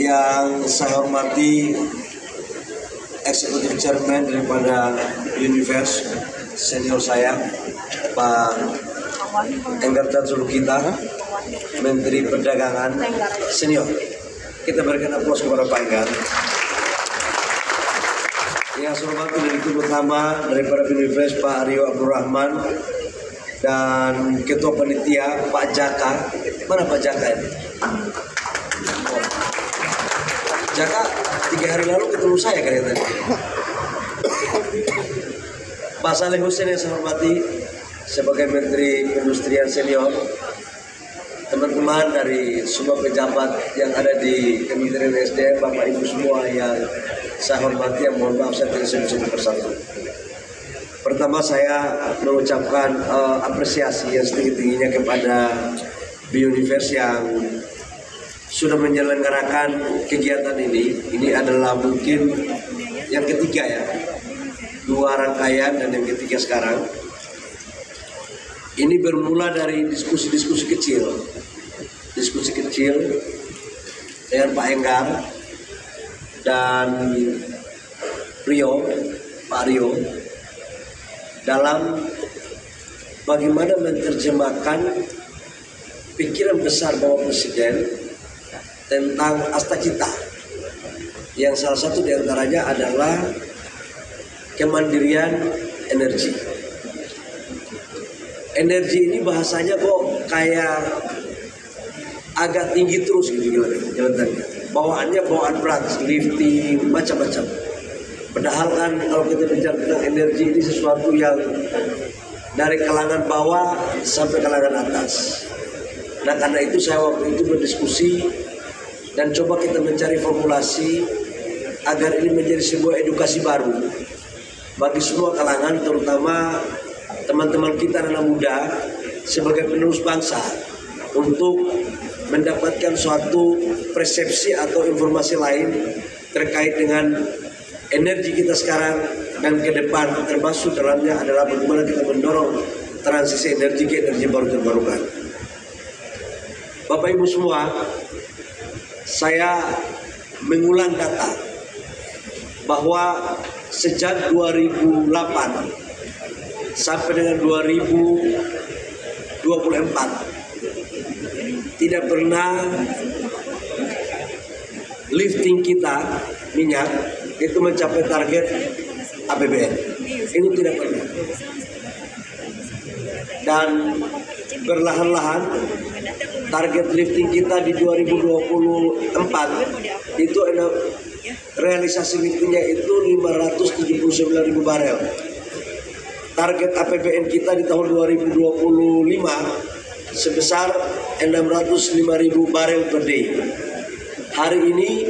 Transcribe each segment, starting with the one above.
Yang saya hormati Eksekutif Chairman daripada Universe, senior saya, Pak Enggar Sulukita, Menteri Perdagangan senior. Kita berikan aplaus kepada Pak Enggar. Yang saya hormati Direktur Utama daripada Universe, Pak Aryo Abdurrahman, dan Ketua Panitia Pak Jaka. Mana Pak Jaka ini? Jaka 3 hari lalu ketemu saya katanya tadi. Pak Saleh Hussein yang saya hormati sebagai Menteri Perindustrian senior, teman-teman dari semua pejabat yang ada di Kementerian SDM, Bapak Ibu semua yang saya hormati, yang mohon maaf saya tidak sebut persatu. Pertama saya mengucapkan apresiasi yang setinggi-tingginya kepada Bioniverse yang sudah menyelenggarakan kegiatan ini. Ini adalah mungkin yang ketiga ya, 2 rangkaian dan yang ketiga sekarang. Ini bermula dari diskusi-diskusi kecil dengan Pak Enggar dan Pak Rio, dalam bagaimana menerjemahkan pikiran besar Bapak Presiden tentang asta cita, yang salah satu diantaranya adalah kemandirian energi. Energi ini bahasanya kok kayak agak tinggi terus gitu kelihatannya. Bawaannya bawaan berat, lifting, macam-macam. Padahal kan kalau kita bicara tentang energi ini sesuatu yang dari kalangan bawah sampai kalangan atas. Nah karena itu saya waktu itu berdiskusi dan coba kita mencari formulasi agar ini menjadi sebuah edukasi baru bagi semua kalangan, terutama teman-teman kita anak muda sebagai penerus bangsa, untuk mendapatkan suatu persepsi atau informasi lain terkait dengan energi kita sekarang dan ke depan, termasuk dalamnya adalah bagaimana kita mendorong transisi energi ke energi baru terbarukan. Bapak Ibu semua, saya mengulang data bahwa sejak 2008 sampai dengan 2024 tidak pernah lifting kita minyak itu mencapai target APBN. Ini tidak pernah. Dan perlahan-lahan target lifting kita di 2024 itu realisasi liftingnya itu 579.000 barel. Target APBN kita di tahun 2025 sebesar 605.000 barel per day. Hari ini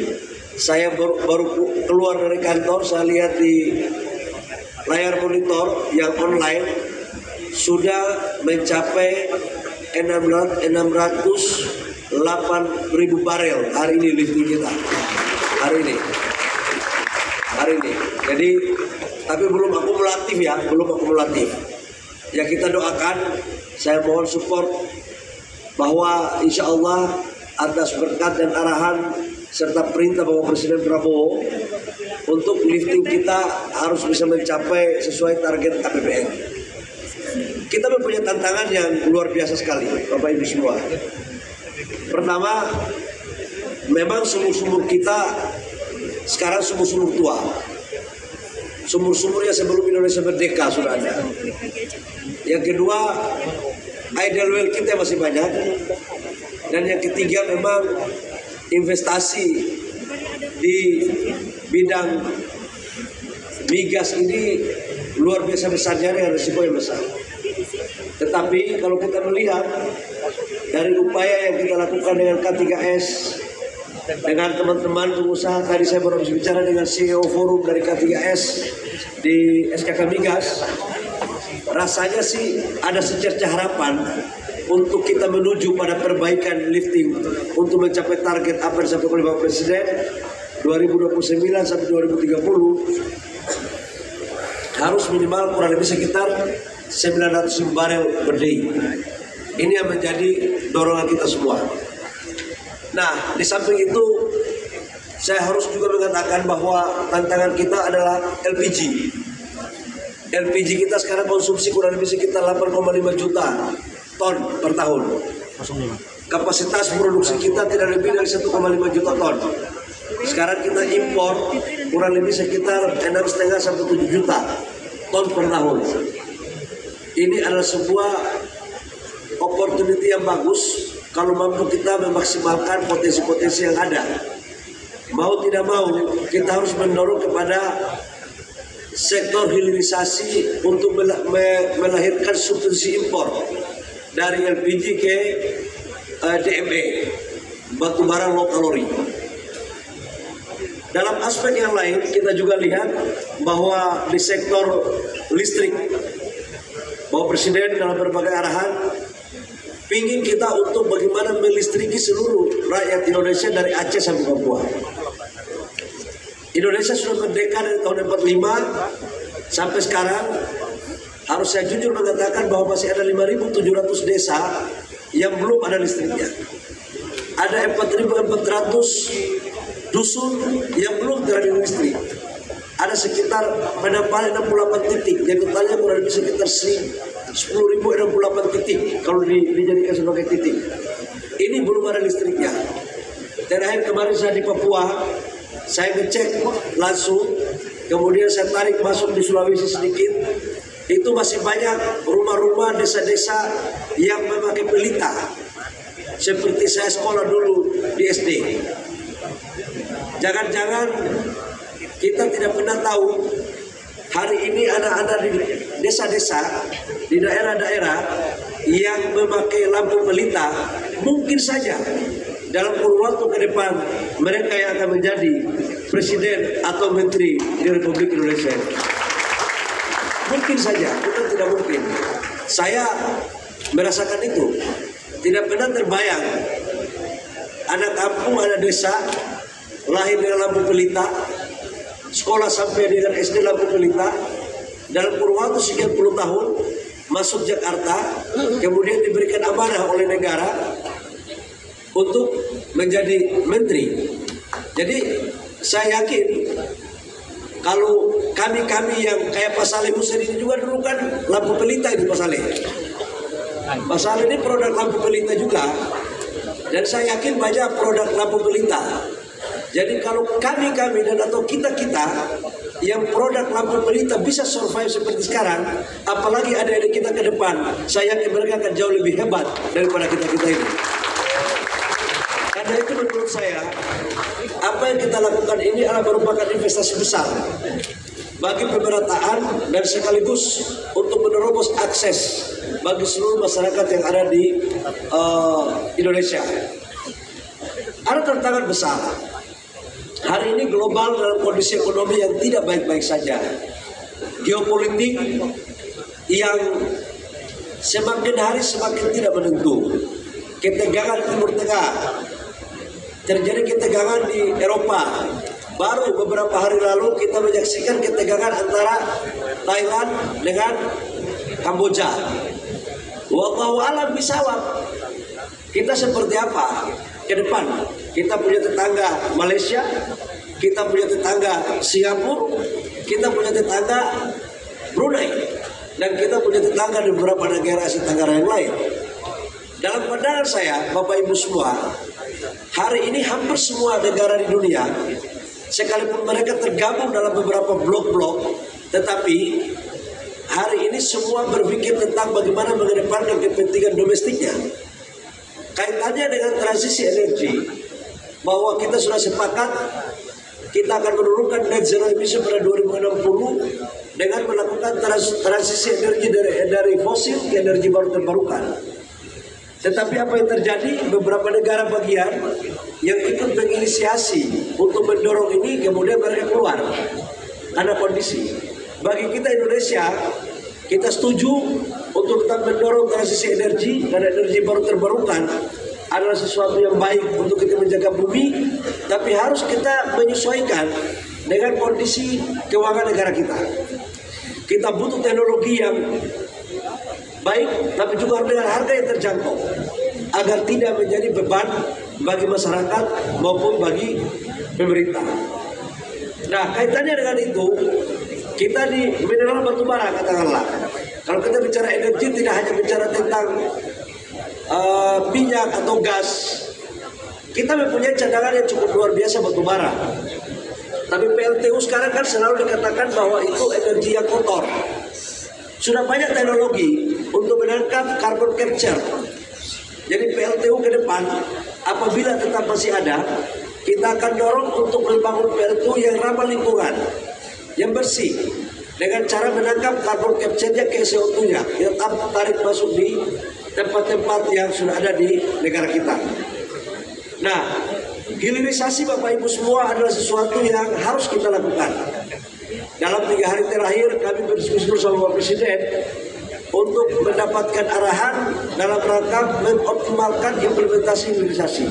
saya baru keluar dari kantor, saya lihat di layar monitor yang online sudah mencapai 608.000 barel hari ini lifting kita. Hari ini. Jadi tapi belum akumulatif ya, Ya kita doakan, saya mohon support bahwa insya Allah atas berkat dan arahan serta perintah Bapak Presiden Prabowo untuk lifting kita harus bisa mencapai sesuai target APBN. Kita mempunyai tantangan yang luar biasa sekali, Bapak Ibu semua. Pertama, memang sumur-sumur kita sekarang sumur-sumur tua. Sumur-sumur yang sebelum Indonesia merdeka sudah ada. Yang kedua, idle well kita masih banyak. Dan yang ketiga, memang investasi di bidang migas ini luar biasa besarnya dengan risiko yang besar. Tetapi kalau kita melihat dari upaya yang kita lakukan dengan K3S, dengan teman-teman pengusaha, tadi saya baru bisa bicara dengan CEO forum dari K3S di SKK Migas, rasanya sih ada secerca harapan untuk kita menuju pada perbaikan lifting untuk mencapai target apa yang disampaikan oleh Bapak Presiden 2029 sampai 2030 harus minimal kurang lebih sekitar 900 barel per day. Ini yang menjadi dorongan kita semua. Nah, di samping itu saya harus juga mengatakan bahwa tantangan kita adalah LPG. LPG kita sekarang konsumsi kurang lebih sekitar 8,5 juta ton per tahun. Kapasitas produksi kita tidak lebih dari 1,5 juta ton. Sekarang kita impor kurang lebih sekitar 6,5 sampai 7 juta ton per tahun. Ini adalah sebuah opportunity yang bagus kalau mampu kita memaksimalkan potensi-potensi yang ada. Mau tidak mau kita harus mendorong kepada sektor hilirisasi untuk melahirkan substitusi impor dari LPG ke DME, batu bara low kalori. Dalam aspek yang lain kita juga lihat bahwa di sektor listrik, bahwa Presiden dalam berbagai arahan pingin kita untuk bagaimana melistriki seluruh rakyat Indonesia dari Aceh sampai Papua. Indonesia sudah merdeka dari tahun 45 sampai sekarang. Harus saya jujur mengatakan bahwa masih ada 5.700 desa yang belum ada listriknya. Ada 4.400 dusun yang belum terada listrik. Ada sekitar penambahan 68 titik, yang totalnya kurang lebih sekitar 10.068 titik kalau dijadikan sebagai titik. Ini belum ada listriknya. Terakhir kemarin saya di Papua, saya ngecek langsung, kemudian saya tarik masuk di Sulawesi sedikit. Itu masih banyak rumah-rumah desa-desa yang memakai pelita, seperti saya sekolah dulu di SD. Jangan-jangan kita tidak pernah tahu hari ini anak-anak di desa-desa, di daerah-daerah yang memakai lampu pelita, mungkin saja dalam kurun waktu ke depan mereka yang akan menjadi presiden atau menteri di Republik Indonesia. Mungkin saja, bukan tidak mungkin. Saya merasakan itu. Tidak pernah terbayang anak kampung, anak desa lahir dengan lampu pelita, sekolah sampai dengan SD lampu pelita, dalam kurun waktu sekian puluh tahun masuk Jakarta, kemudian diberikan amanah oleh negara untuk menjadi menteri. Jadi saya yakin kalau kami yang kayak Pak Saleh Husain ini juga dulu kan lampu pelita itu Pak Saleh. Pak Saleh ini produk lampu pelita juga, dan saya yakin banyak produk lampu pelita. Jadi kalau kami dan atau kita yang produk lampu pelita bisa survive seperti sekarang, apalagi ada kita ke depan, saya yakin mereka akan jauh lebih hebat daripada kita ini. Karena itu menurut saya, apa yang kita lakukan ini adalah merupakan investasi besar bagi pemerataan dan sekaligus untuk menerobos akses bagi seluruh masyarakat yang ada di Indonesia. Ada tantangan besar. Hari ini global dalam kondisi ekonomi yang tidak baik-baik saja. Geopolitik yang semakin hari semakin tidak menentu. Ketegangan Timur Tengah. Terjadi ketegangan di Eropa. Baru beberapa hari lalu kita menyaksikan ketegangan antara Thailand dengan Kamboja. Wallahu a'lam bishawab. Kita seperti apa ke depan? Kita punya tetangga Malaysia, kita punya tetangga Singapura, kita punya tetangga Brunei, dan kita punya tetangga di beberapa negara Asia Tenggara yang lain. Dalam pandangan saya, Bapak Ibu semua, hari ini hampir semua negara di dunia, sekalipun mereka tergabung dalam beberapa blok-blok, tetapi hari ini semua berpikir tentang bagaimana mengedepankan kepentingan domestiknya. Kaitannya dengan transisi energi, bahwa kita sudah sepakat kita akan menurunkan net zero emission pada 2060 dengan melakukan transisi energi dari fosil ke energi baru terbarukan. Tetapi apa yang terjadi, beberapa negara bagian yang ikut menginisiasi untuk mendorong ini kemudian mereka keluar karena kondisi. Bagi kita Indonesia, kita setuju untuk tetap mendorong transisi energi dan energi baru terbarukan adalah sesuatu yang baik untuk kita menjaga bumi, tapi harus kita menyesuaikan dengan kondisi keuangan negara kita. Kita butuh teknologi yang baik, tapi juga dengan harga yang terjangkau, agar tidak menjadi beban bagi masyarakat maupun bagi pemerintah. Nah, kaitannya dengan itu, kita di mineral batubara katakanlah, kalau kita bicara energi tidak hanya bicara tentang minyak atau gas, kita mempunyai cadangan yang cukup luar biasa batubara. Tapi PLTU sekarang kan selalu dikatakan bahwa itu energi yang kotor. Sudah banyak teknologi untuk menangkap carbon capture. Jadi PLTU ke depan, apabila tetap masih ada, kita akan dorong untuk membangun PLTU yang ramah lingkungan, yang bersih, dengan cara menangkap carbon capture-nya ke CO2-nya, yang tarik masuk di tempat-tempat yang sudah ada di negara kita. Nah, hilirisasi Bapak Ibu semua adalah sesuatu yang harus kita lakukan. Dalam 3 hari terakhir kami berdiskusi bersama Bapak Presiden untuk mendapatkan arahan dalam rangka mengoptimalkan implementasi hilirisasi.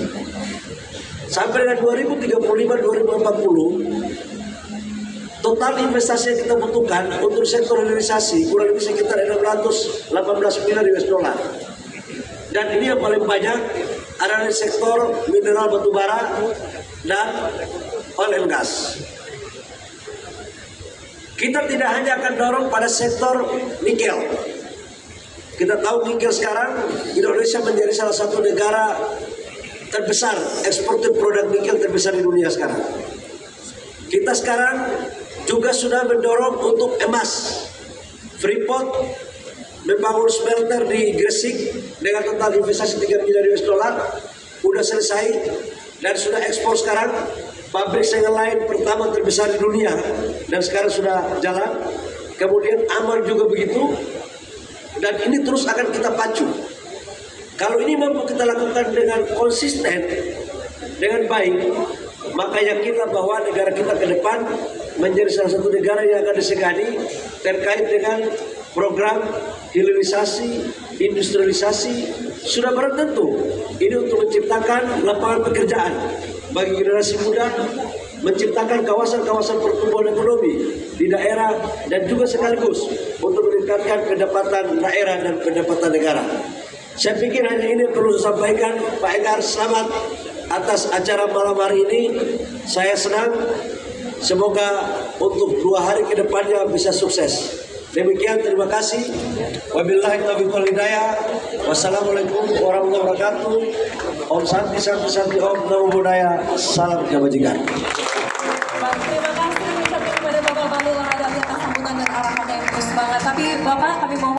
Sampai dengan 2035-2040, total investasi yang kita butuhkan untuk sektor hilirisasi kurang lebih sekitar 618 miliar US dollar. Dan ini yang paling banyak adalah di sektor mineral batubara dan oil and gas. Kita tidak hanya akan dorong pada sektor nikel. Kita tahu nikel sekarang Indonesia menjadi salah satu negara terbesar, eksportir produk nikel terbesar di dunia sekarang. Kita sekarang juga sudah mendorong untuk emas. Freeport membangun smelter di Gresik dengan total investasi 3 miliar US dollar, sudah selesai dan sudah ekspor sekarang. Pabrik segel lain pertama terbesar di dunia dan sekarang sudah jalan. Kemudian Amal juga begitu, dan ini terus akan kita pacu. Kalau ini mampu kita lakukan dengan konsisten, dengan baik, maka yakinlah bahwa negara kita ke depan menjadi salah satu negara yang akan disegani terkait dengan program hilirisasi, industrialisasi. Sudah barang tentu ini untuk menciptakan lapangan pekerjaan bagi generasi muda, menciptakan kawasan-kawasan pertumbuhan ekonomi di daerah, dan juga sekaligus untuk meningkatkan pendapatan daerah dan pendapatan negara. Saya pikir hanya ini yang perlu saya sampaikan. Pak Enggar, selamat atas acara malam hari ini. Saya senang. Semoga untuk 2 hari ke depannya bisa sukses. Demikian, terima kasih. Wabillahi taufiq wal hidayah. Wassalamualaikum warahmatullahi wabarakatuh. Om Santi Santi Santi Om Namo Buddhaya. Salam kebajikan. Terima kasih ucapkan kepada Bapak Balil Lahadapi atas sambutan dan arahan yang bagus banget. Tapi Bapak, kami mohon